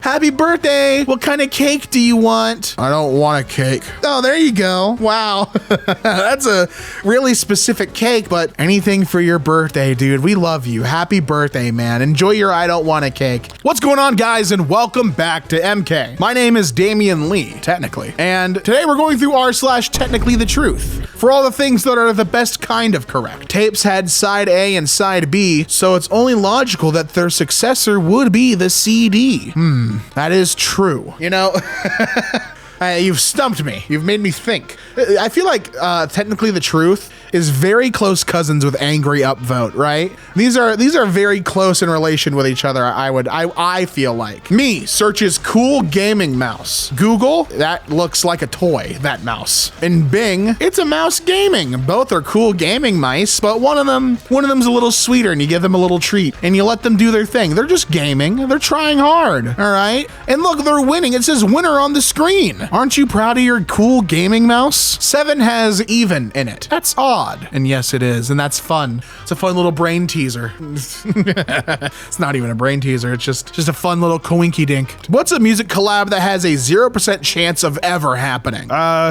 Happy birthday. What kind of cake do you want? I don't want a cake. Oh, there you go. Wow. That's a really specific cake, but anything for your birthday, dude. We love you. Happy birthday, man. Enjoy your I don't want a cake. What's going on, guys, and welcome back to EmKay. My name is Damian Lee, technically, and today we're going through r/technically the truth for all the things that are the best kind of correct. Tapes had side A and side B, so it's only logical that their successor would be the CD. That is true. You know, you've stumped me. You've made me think. I feel like technically the truth is very close cousins with angry upvote, right? These are very close in relation with each other. I feel like. Me searches cool gaming mouse. Google, that looks like a toy, that mouse. And Bing, it's a mouse gaming. Both are cool gaming mice, but one of them's a little sweeter and you give them a little treat and you let them do their thing. They're just gaming. They're trying hard, all right? And look, they're winning. It says winner on the screen. Aren't you proud of your cool gaming mouse? 7 has even in it. That's odd. And yes, it is. And that's fun. It's a fun little brain teaser. It's not even a brain teaser. It's just a fun little coinky dink. What's a music collab that has a 0% chance of ever happening?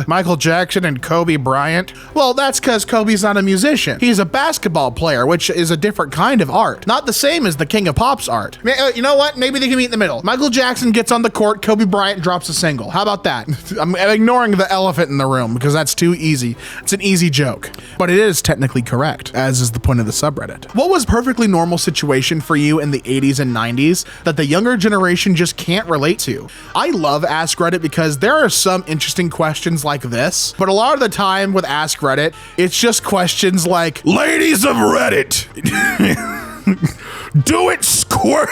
Michael Jackson and Kobe Bryant. Well, that's because Kobe's not a musician. He's a basketball player, which is a different kind of art. Not the same as the King of Pop's art. You know what? Maybe they can meet in the middle. Michael Jackson gets on the court. Kobe Bryant drops a single. How about that? I'm ignoring the elephant in the room because that's too easy. It's an easy joke. But it is technically correct, as is the point of the subreddit. What was perfectly normal situation for you in the 80s and 90s that the younger generation just can't relate to? I love Ask Reddit because there are some interesting questions like this, but a lot of the time with Ask Reddit, it's just questions like, ladies of Reddit, do it squirt.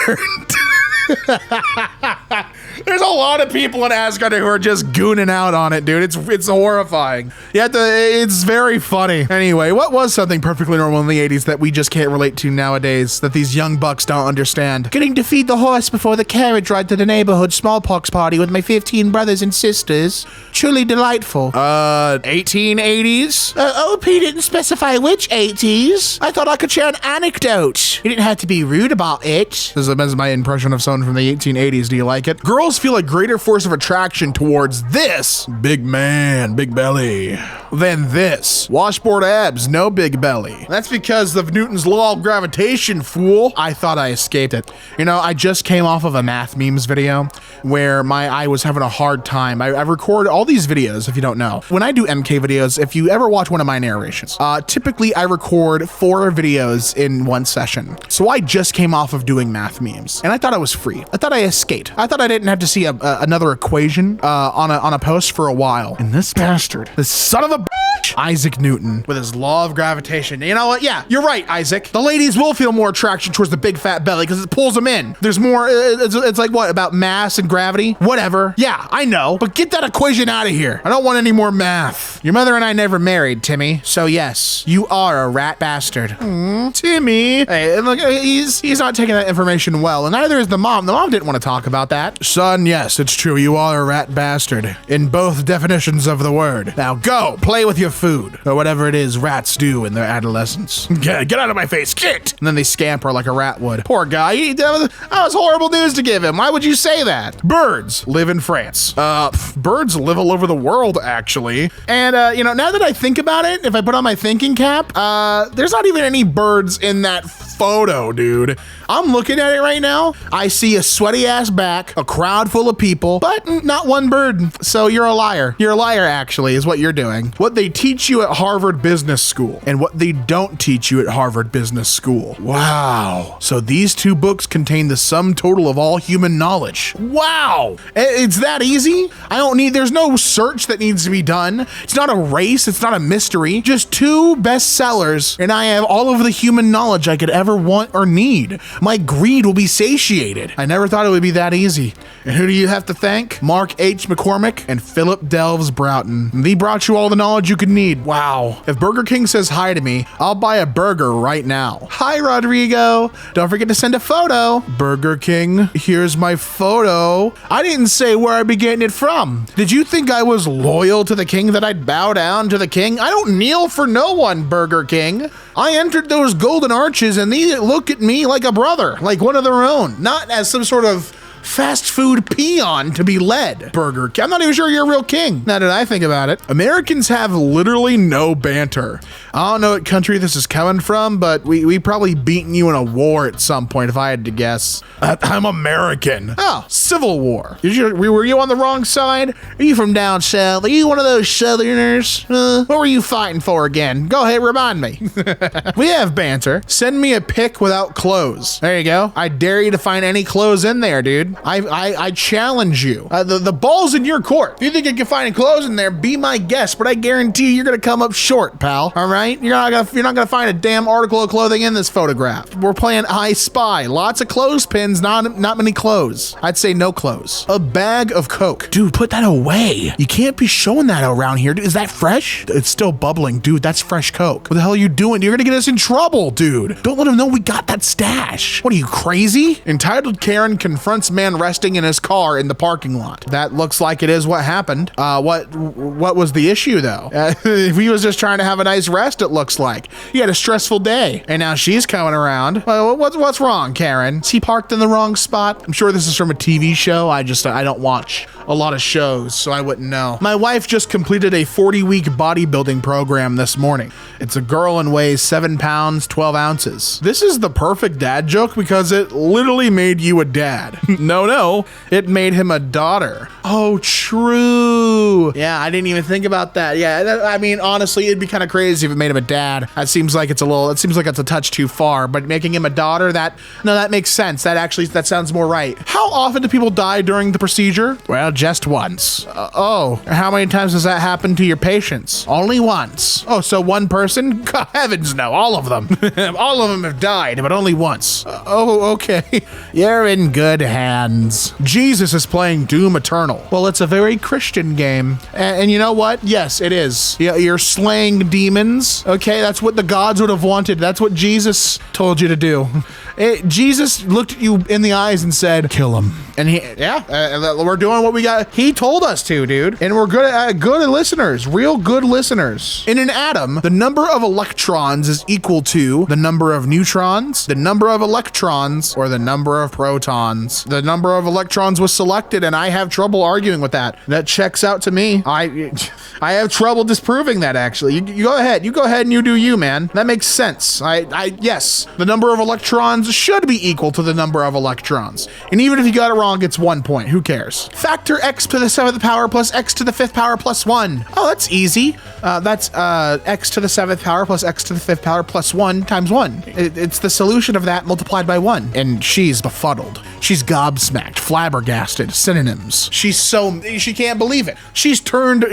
There's a lot of people in Ask Reddit who are just gooning out on it, dude. It's horrifying. It's very funny. Anyway, what was something perfectly normal in the 80s that we just can't relate to nowadays that these young bucks don't understand? Getting to feed the horse before the carriage ride to the neighborhood smallpox party with my 15 brothers and sisters. Truly delightful. 1880s? OP didn't specify which 80s. I thought I could share an anecdote. You didn't have to be rude about it. This is my impression of someone from the 1880s. Do you like it? Girls feel a greater force of attraction towards this big man, big belly, than this washboard abs, no big belly. That's because of Newton's law of gravitation, fool. I thought I escaped it. You know, I just came off of a math memes video where I was having a hard time. I record all these videos, if you don't know. When I do EmKay videos, if you ever watch one of my narrations, typically I record 4 videos in one session. So I just came off of doing math memes and I thought I was free. I thought I escaped. I thought I didn't have to see another equation on a post for a while. And this bastard, this son of a bitch, Isaac Newton, with his law of gravitation. You know what? Yeah, you're right, Isaac. The ladies will feel more attraction towards the big fat belly because it pulls them in. There's more, it's like what, about mass and gravity? Whatever. Yeah, I know, but get that equation out of here. I don't want any more math. Your mother and I never married, Timmy. So yes, you are a rat bastard. Timmy. Hey, look, he's not taking that information well, and neither is the mom. The mom didn't want to talk about that. Son, yes, it's true. You are a rat bastard in both definitions of the word. Now go play with your food or whatever it is rats do in their adolescence. Get out of my face, get! And then they scamper like a rat would. Poor guy. That was horrible news to give him. Why would you say that? Birds live in France. Birds live all over the world, actually. And, you know, now that I think about it, if I put on my thinking cap, there's not even any birds in that photo, dude. I'm looking at it right now. I see a sweaty ass back, a crowd full of people, but not one bird. So you're a liar. You're a liar, actually, is what you're doing. What they teach you at Harvard Business School and what they don't teach you at Harvard Business School. Wow. So these 2 books contain the sum total of all human knowledge. Wow. It's that easy? There's no search that needs to be done. It's not a race. It's not a mystery. Just 2 bestsellers, and I have all of the human knowledge I could ever want or need. My greed will be satiated. I never thought it would be that easy. And who do you have to thank? Mark H. McCormick and Philip Delves Broughton. They brought you all the knowledge you could need. Wow. If Burger King says hi to me, I'll buy a burger right now. Hi, Rodrigo. Don't forget to send a photo. Burger King, here's my photo. I didn't say where I'd be getting it from. Did you think I was loyal to the king, that I'd bow down to the king? I don't kneel for no one, Burger King. I entered those golden arches and they look at me like a brother, like one of their own, not as some sort of fast food peon to be led. Burger King. I'm not even sure you're a real king. Now that I think about it, Americans have literally no banter. I don't know what country this is coming from, but we probably beaten you in a war at some point if I had to guess. I'm American. Oh, Civil War. Were you on the wrong side? Are you from down south? Are you one of those Southerners? What were you fighting for again? Go ahead, remind me. We have banter. Send me a pic without clothes. There you go. I dare you to find any clothes in there, dude. I challenge you. The ball's in your court. If you think you can find any clothes in there, be my guest, but I guarantee you're gonna come up short, pal. All right? You're not gonna find a damn article of clothing in this photograph. We're playing I Spy. Lots of clothespins, not many clothes. I'd say no clothes. A bag of Coke. Dude, put that away. You can't be showing that around here. Is that fresh? It's still bubbling, dude. That's fresh Coke. What the hell are you doing? You're gonna get us in trouble, dude. Don't let him know we got that stash. What are you, crazy? Entitled Karen confronts man resting in his car in the parking lot. That looks like it is what happened. What was the issue though? If he was just trying to have a nice rest, it looks like. He had a stressful day, and now she's coming around. Well, what's wrong, Karen? Is he parked in the wrong spot? I'm sure this is from a TV show. I don't watch a lot of shows, so I wouldn't know. My wife just completed a 40-week bodybuilding program this morning. It's a girl and weighs 7 pounds, 12 ounces. This is the perfect dad joke because it literally made you a dad. No, it made him a daughter. Oh, true. Yeah, I didn't even think about that. Yeah, I mean, honestly, it'd be kind of crazy if it made him a dad. It seems like it's a touch too far, but making him a daughter, that makes sense. That sounds more right. How often do people die during the procedure? Well, just once. How many times does that happen to your patients? Only once. Oh, so one person? God, heavens no, all of them. All of them have died, but only once. Okay. You're in good hands. Jesus is playing Doom Eternal. Well, it's a very Christian game. And you know what? Yes, it is. You're slaying demons. Okay, that's what the gods would have wanted. That's what Jesus told you to do. Jesus looked at you in the eyes and said, kill him. And we're doing what we got. He told us to, dude. And we're good listeners, real good listeners. In an atom, the number of electrons is equal to the number of neutrons, the number of electrons, or the number of protons. The number of electrons was selected, and I have trouble arguing with that. That checks out to me. I have trouble disproving that, actually. You go ahead and you do you, man. That makes sense. Yes, the number of electrons should be equal to the number of electrons. And even if you got it wrong, it's 1 point. Who cares? Factor x to the 7th power plus x to the 5th power plus 1. Oh, that's easy. That's x to the 7th power plus x to the 5th power plus 1 times 1. It's the solution of that multiplied by 1. And she's befuddled. She's gobsmacked, flabbergasted, synonyms. She can't believe it. She's turned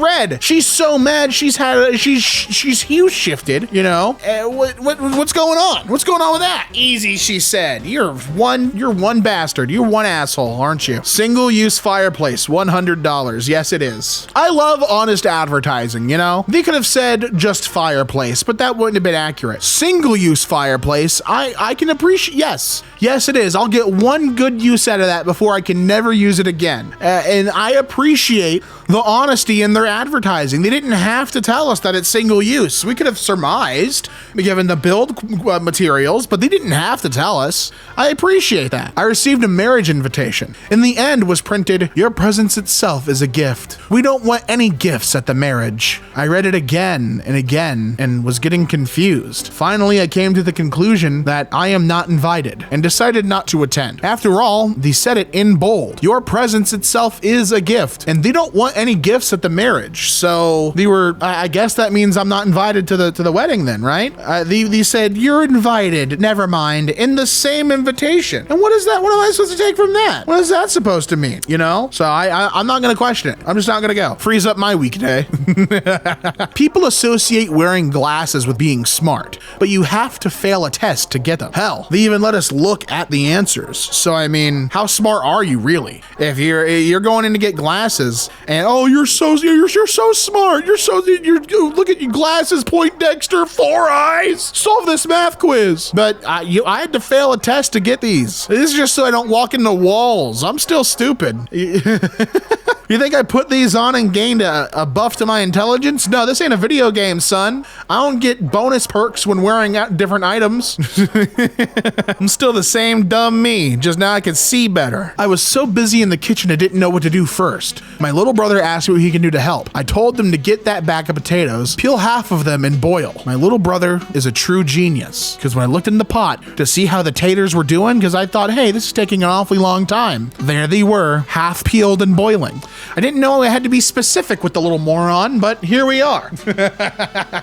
red. She's so mad. She's hue shifted, you know. What's going on? What's going on with that? Easy, she said. You're one bastard. You're one asshole, aren't you? Single-use fireplace, $100. Yes, it is. I love honest advertising, you know? They could have said just fireplace, but that wouldn't have been accurate. Single-use fireplace, I can appreciate. Yes, it is. I'll get one good use out of that before I can never use it again. And I appreciate the honesty in their advertising. They didn't have to tell us that it's single use. We could have surmised, given the build materials, but they didn't have to tell us. I appreciate that. I received a marriage invitation. In the end was printed, your presence itself is a gift. We don't want any gifts at the marriage. I read it again and again and was getting confused. Finally, I came to the conclusion that I am not invited and decided not to attend. After all, they said it in bold. Your presence itself is a gift, and they don't want any gifts at the marriage. So they were, I guess that means I'm not invited to the wedding then, right? They said, you're invited, never mind, in the same invitation. And what is that? What am I supposed to take from that? What is that supposed to mean? You know? So I'm not gonna question it. I'm just not gonna go. Freeze up my weekday. People associate wearing glasses with being smart, but you have to fail a test to get them. Hell, they even let us look at the answers. So I mean, how smart are you really? If you're going in to get glasses and you're so smart. You're look at your glasses, Poindexter, 4 eyes. Solve this math quiz. But I had to fail a test to get these. This is just so I don't walk into walls. I'm still stupid. You think I put these on and gained a buff to my intelligence? No, this ain't a video game, son. I don't get bonus perks when wearing out different items. I'm still the same dumb me, just now I can see better. I was so busy in the kitchen I didn't know what to do first. My little brother asked me what he can do to help. I told him to get that bag of potatoes, peel half of them and boil. My little brother is a true genius, because when I looked in the pot to see how the taters were doing, because I thought, hey, this is taking an awfully long time. There they were, half peeled and boiling. I didn't know I had to be specific with the little moron, but here we are.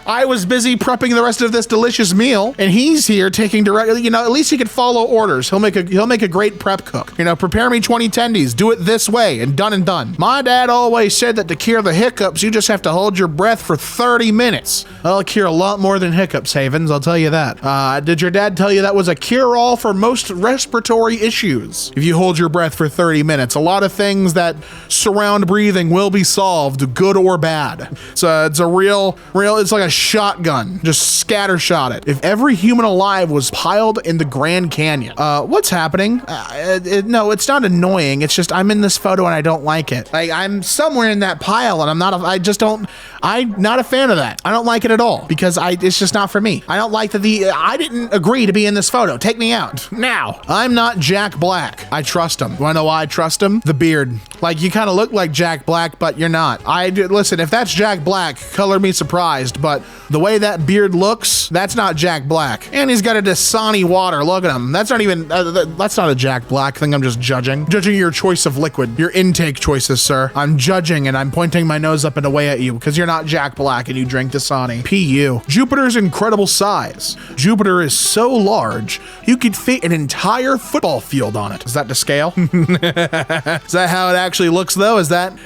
I was busy prepping the rest of this delicious meal, and he's here taking direct, you know, at least he could follow orders. He'll make a great prep cook. You know, prepare me 20 tendies, do it this way, and done and done. My dad always said that to cure the hiccups, you just have to hold your breath for 30 minutes. I'll cure a lot more than hiccups, Havens, I'll tell you that. Did your dad tell you that was a cure-all for most respiratory issues? If you hold your breath for 30 minutes, a lot of things that surround breathing will be solved, good or bad. So it's a real, it's like a shotgun. Just scattershot it. If every human alive was piled in the Grand Canyon, what's happening? No, it's not annoying. It's just I'm in this photo and I don't like it. Like I'm somewhere in that pile and I'm not a fan of that. I don't like it at all because it's just not for me. I don't like that I didn't agree to be in this photo. Take me out. Now, I'm not Jack Black. I trust him. You wanna know why I trust him? The beard. Like you kind of look like Jack Black, but you're not. Listen, if that's Jack Black, color me surprised, but the way that beard looks, that's not Jack Black. And he's got a Dasani water. Look at him. That's not even, that's not a Jack Black thing. I'm just judging. Judging your choice of liquid, your intake choices, sir. I'm judging and I'm pointing my nose up and away at you because you're not Jack Black and you drink Dasani. P.U. Jupiter's incredible size. Jupiter is so large, you could fit an entire football field on it. Is that to scale? Is that how it actually looks though? Is that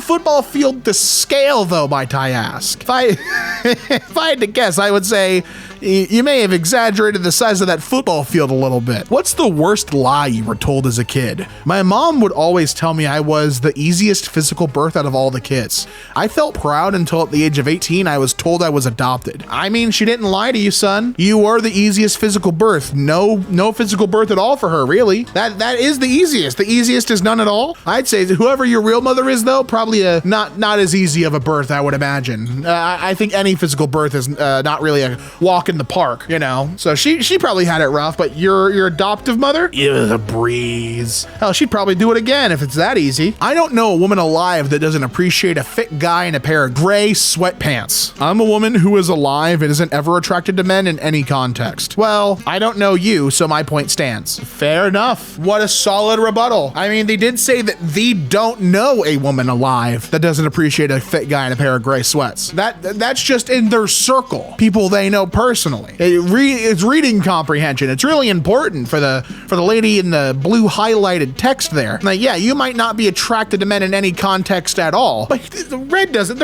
football field to scale though, might I ask? If I had to guess, I would say you may have exaggerated the size of that football field a little bit. What's the worst lie you were told as a kid? My mom would always tell me I was the easiest physical birth out of all the kids. I felt proud until at the age of 18 I was told I was adopted. I mean, she didn't lie to you, son. You were the easiest physical birth. No physical birth at all for her, really. That is the easiest. The easiest is none at all. I'd say whoever your real mother is though, probably not as easy of a birth, I would imagine. I think any physical birth is not really a walk in the park, you know? So she probably had it rough, but your adoptive mother? Yeah, the breeze. Hell, she'd probably do it again if it's that easy. I don't know a woman alive that doesn't appreciate a fit guy in a pair of gray sweatpants. I'm a woman who is alive and isn't ever attracted to men in any context. Well, I don't know you, so my point stands. Fair enough. What a solid rebuttal. I mean, they did say that they don't know a woman alive that doesn't appreciate a fit guy in a pair of gray sweats. That's just in their circle. People they know personally. It's reading comprehension. It's really important for the lady in the blue highlighted text there. Like, yeah, you might not be attracted to men in any context at all, but the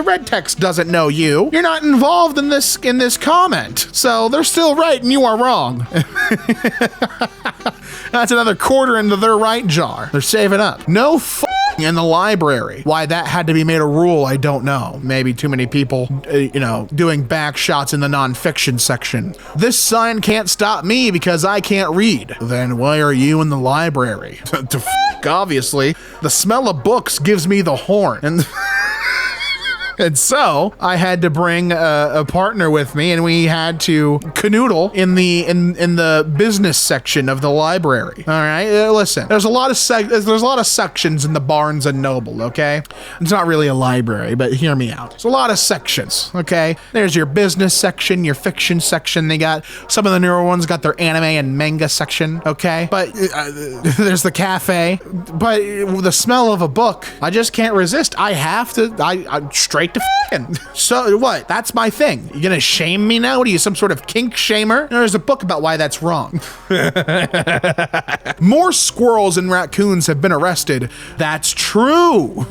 red text doesn't know you. You're not involved in this comment. So they're still right and you are wrong. That's another quarter into their right jar. They're saving up. No in the library. Why that had to be made a rule, I don't know. Maybe too many people, doing back shots in the nonfiction section. This sign can't stop me because I can't read. Then why are you in the library? Obviously. The smell of books gives me the horn. And so I had to bring a partner with me, and we had to canoodle in the business section of the library. All right, listen. There's a lot of sections in the Barnes and Noble. Okay, it's not really a library, but hear me out. There's a lot of sections. Okay, there's your business section, your fiction section. They got some of the newer ones got their anime and manga section. Okay, but there's the cafe. But the smell of a book, I just can't resist. I have to. I straight to f***ing. So what? That's my thing. You gonna shame me now? What are you, some sort of kink shamer? There's a book about why that's wrong. More squirrels and raccoons have been arrested. That's true.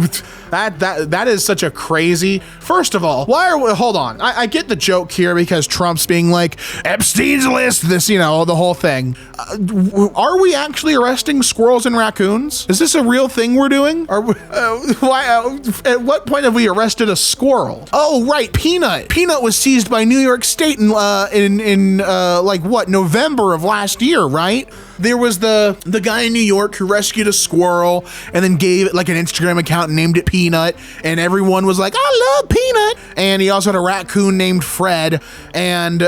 That is such a crazy. First of all, hold on. I get the joke here because Trump's being like, Epstein's list, this, the whole thing. Are we actually arresting squirrels and raccoons? Is this a real thing we're doing? At what point have we arrested a squirrel? Oh, right, Peanut. Peanut was seized by New York State in November of last year, right? There was the guy in New York who rescued a squirrel and then gave it like an Instagram account and named it Peanut, and everyone was like, I love Peanut. And he also had a raccoon named Fred, and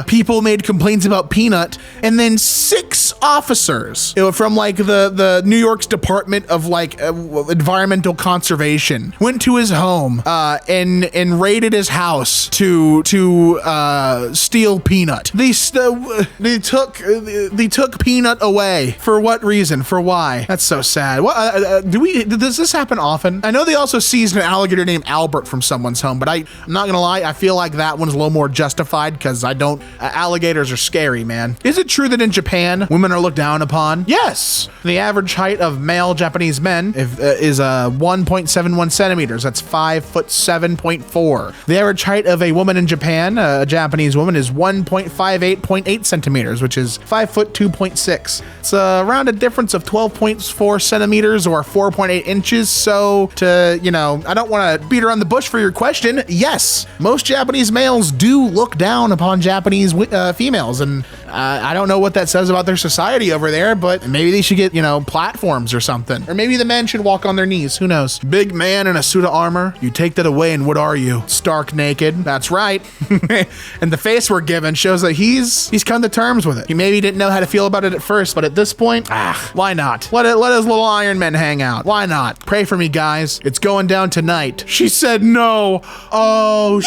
people made complaints about Peanut, and then 6 officers from like the New York's Department of like Environmental Conservation went to his home and raided his house to steal Peanut. They took Peanut away. For what reason? For why? That's so sad. What does this happen often? I know they also seized an alligator named Albert from someone's home, but I'm not gonna lie, I feel like that one's a little more justified because alligators are scary, man. Is it true that in Japan women are looked down upon? Yes. The average height of male Japanese men is 1.71 centimeters. That's 5'7.4". The average height of a woman in Japan, a Japanese woman, is 1.58.8 centimeters, which is 5'2.6". It's around a difference of 12.4 centimeters or 4.8 inches. So I don't want to beat around the bush for your question. Yes, most Japanese males do look down upon Japanese females, and I don't know what that says about their society over there, but maybe they should get, platforms or something. Or maybe the men should walk on their knees. Who knows? Big man in a suit of armor. You take that away and what are you? Stark naked. That's right. And the face we're given shows that he's come to terms with it. He maybe didn't know how to feel about it at first, but at this point, why not? Let his little Iron Men hang out. Why not? Pray for me, guys. It's going down tonight. She said no. Oh,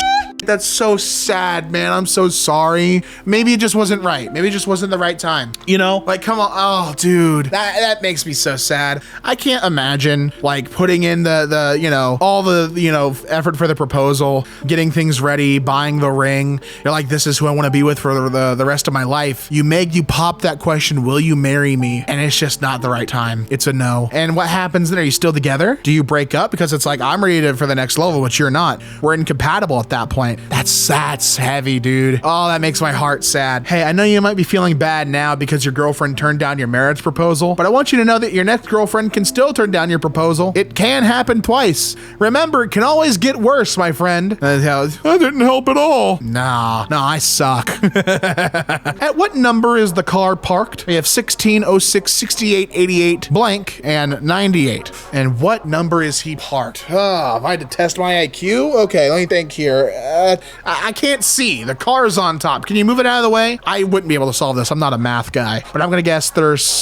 that's so sad, man. I'm so sorry. Maybe it just wasn't right. Maybe it just wasn't the right time. Like, come on. Oh, dude, that makes me so sad. I can't imagine like putting in all the effort for the proposal, getting things ready, buying the ring. You're like, this is who I want to be with for the rest of my life. You pop that question, will you marry me? And it's just not the right time. It's a no. And what happens then? Are you still together? Do you break up? Because it's like, I'm ready for the next level, but you're not. We're incompatible at that point. That's heavy, dude. Oh, that makes my heart sad. Hey, I know you might be feeling bad now because your girlfriend turned down your marriage proposal, but I want you to know that your next girlfriend can still turn down your proposal. It can happen twice. Remember, it can always get worse, my friend. That didn't help at all. No, I suck. At what number is the car parked? We have 16, 06, 68, 88, blank, and 98. And what number is he parked? If I had to test my IQ? Okay, let me think here. I can't see. The car's on top. Can you move it out of the way? I wouldn't be able to solve this. I'm not a math guy, but I'm gonna guess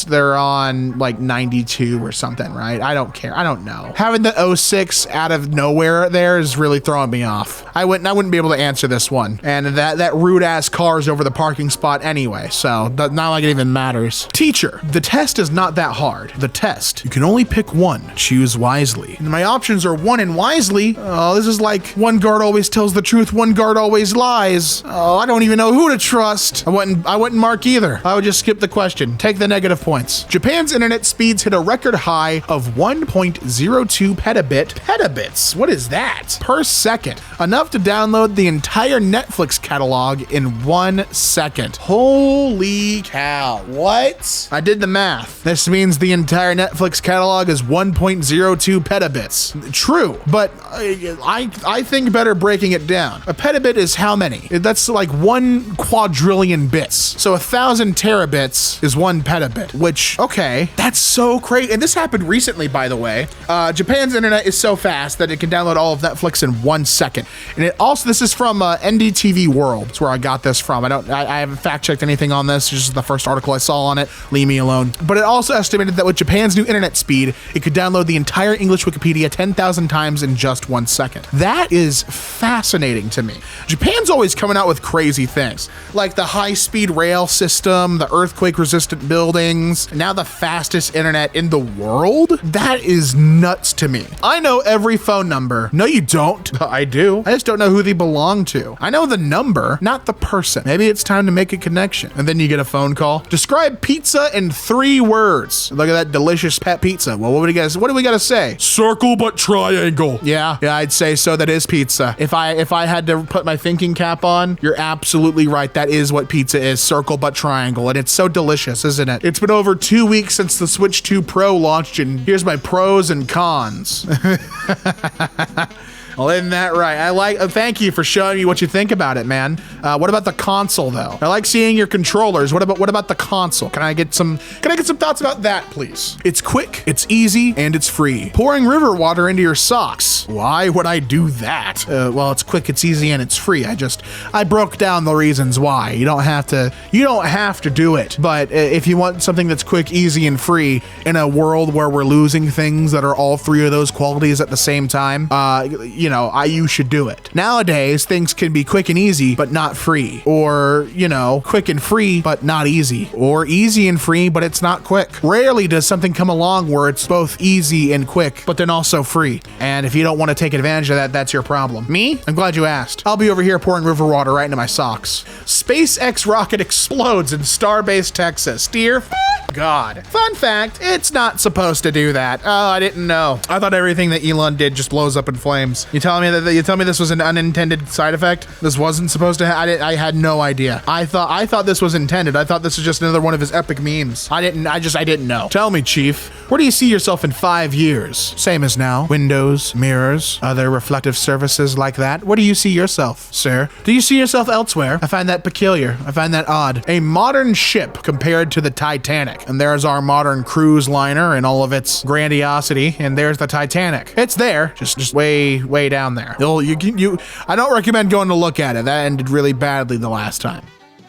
they're on like 92 or something, right? I don't care. I don't know. Having the 06 out of nowhere there is really throwing me off. I wouldn't be able to answer this one. And that rude ass car is over the parking spot anyway, so not like it even matters. Teacher, the test is not that hard. The test, you can only pick one. Choose wisely. And my options are 1 and wisely. Oh, this is like one guard always tells the truth, one guard always lies. Oh, I don't even know who to trust. I wouldn't mark either. I would just skip the question. Take the negative points. Japan's internet speeds hit a record high of 1.02 petabits. What is that? Per second. Enough to download the entire Netflix catalog in 1 second. Holy cow. What? I did the math. This means the entire Netflix catalog is 1.02 petabits. True, but I think better breaking it down. A petabit is how many? That's like 1 quadrillion bits. So 1,000 terabits is 1 petabit, which, okay, that's so crazy. And this happened recently, by the way. Japan's internet is so fast that it can download all of Netflix in 1 second. And it also, this is from NDTV World. That's where I got this from. I haven't fact checked anything on this. This is the first article I saw on it. Leave me alone. But it also estimated that with Japan's new internet speed, it could download the entire English Wikipedia 10,000 times in just 1 second. That is fascinating to me. Japan's always coming out with crazy things, like the high-speed rail system, the earthquake-resistant buildings, and now the fastest internet in the world? That is nuts to me. I know every phone number. No, you don't. I do. I just don't know who they belong to. I know the number, not the person. Maybe it's time to make a connection. And then you get a phone call. Describe pizza in 3 words. Look at that delicious pet pizza. Well, what do we gotta say? Circle but triangle. Yeah, I'd say so. That is pizza. If I had to put my thinking cap on, you're absolutely right. That is what pizza is. Circle but triangle. And it's so delicious, isn't it? It's been over 2 weeks since the Switch 2 Pro launched, and here's my pros and cons. Well, isn't that right? I like, thank you for showing me what you think about it, man. What about the console though? I like seeing your controllers. What about the console? Can I get some thoughts about that, please? It's quick, it's easy, and it's free. Pouring river water into your socks. Why would I do that? Well, it's quick, it's easy, and it's free. I broke down the reasons why. You don't have to do it. But if you want something that's quick, easy, and free in a world where we're losing things that are all three of those qualities at the same time, you should do it. Nowadays, things can be quick and easy, but not free. Or, quick and free, but not easy. Or easy and free, but it's not quick. Rarely does something come along where it's both easy and quick, but then also free. And if you don't want to take advantage of that, that's your problem. Me? I'm glad you asked. I'll be over here pouring river water right into my socks. SpaceX rocket explodes in Starbase, Texas. Dear God. Fun fact, it's not supposed to do that. Oh, I didn't know. I thought everything that Elon did just blows up in flames. You telling me this was an unintended side effect? This wasn't supposed to I had no idea. I thought this was intended. I thought this was just another one of his epic memes. I didn't know. Tell me, Chief, where do you see yourself in 5 years? Same as now. Windows, mirrors, other reflective surfaces like that. Where do you see yourself, sir? Do you see yourself elsewhere? I find that peculiar. I find that odd. A modern ship compared to the Titanic. And there's our modern cruise liner and all of its grandiosity. And there's the Titanic. It's there, just way down there. I don't recommend going to look at it. That ended really badly the last time.